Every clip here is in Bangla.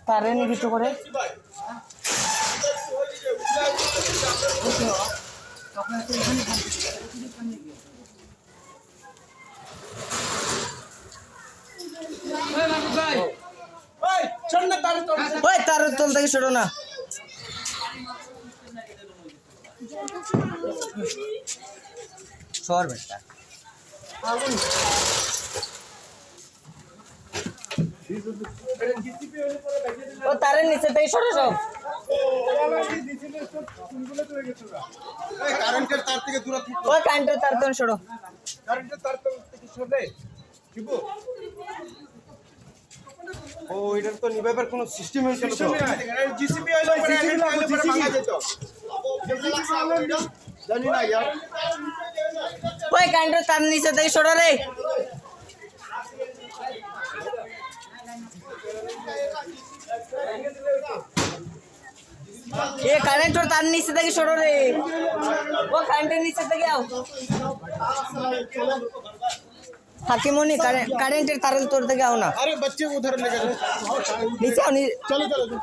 তারে নি কিছু করে তার তোল থেকে ছোট না সর বেটা ও তারের নিচে থেকে সরে যাও কারেন্টের তার থেকে দূরে থাকো ও কারেন্টের তার থেকে সরো কারেন্টের তার থেকে সরে শিবু ও এটার তো নিভাইবার কোনো সিস্টেম হইছে না তো জিসিপি হইলো জিসিপি ভাঙা যেত জানি না यार ওই কারেন্টের তার নিচে থেকে সরো রে ये करंट और तार नीचे तक छोड़ो रे वो करंट नीचे तक आओ हाकिमोनी करंट तार तोड़ तक आओ ना अरे बच्चे को उधर लेकर नीचे आओ चलो चलो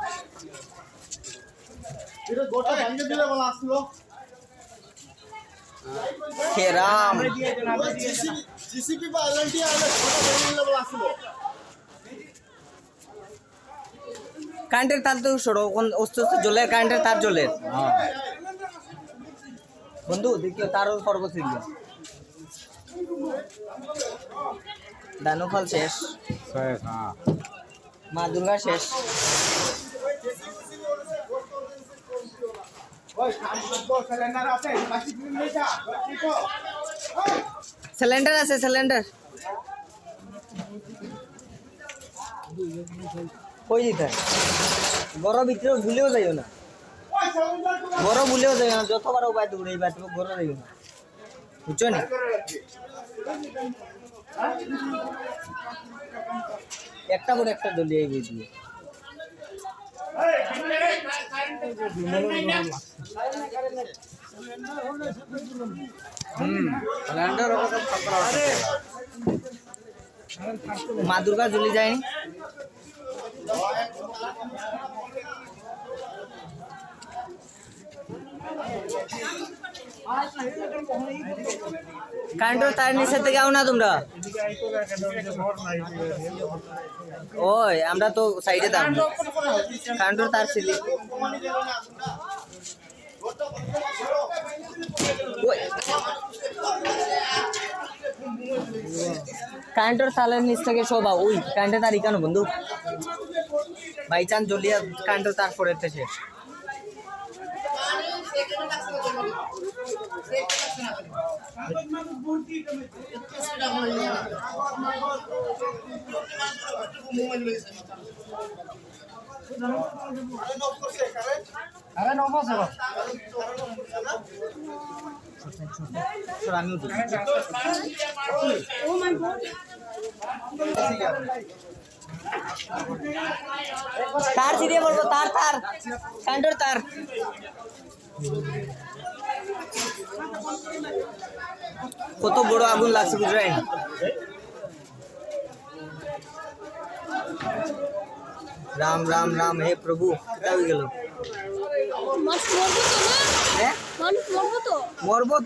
এটা গোটা ভাঙে দিলে বলা আসলো हे राम জিসিপি বা এলএনটি আলে গোটা ভাঙে দিলে বলা আসলো কারেন্টের তার তো সরো অস্তে জ্বলে কারেন্টের তার জ্বলে বন্ধু দেখিও তারও পর্ব ছিল দানফল শেষ মা দুর্গা শেষ সিলিন্ডার আছে সিলিন্ডার কই দিতে বড় ভিতরে ভুলেও যাইও না বড় ভুলেও যাইও না যতবার উপায় দৌড়ে এইবার তুমি বড় যাইও না বুঝছো না একটা করে একটা দলি এই বুঝলি মা দুর্গা জ্বলি যায়নি কারেন্টের তার নিচে থেকে আও না তোমরা ওই আমরা তো সাইডে দাঁড়াবো কারেন্টের তার ছিল কারেন্টের তারের নিচ থেকে শোভা ওই কারেন্টের তার কেন বন্ধু বাই চান্স জ্বলিয়া কারেন্টের তার পড়েছে শেষ तार सीधे बोलो तार तार कांडोर तार কত বড় আগুন লাগছে বুঝলেন রাম রাম রাম হে প্রভু কোথায় গেল মানুষ মরবো তো না মানুষ মরবো তো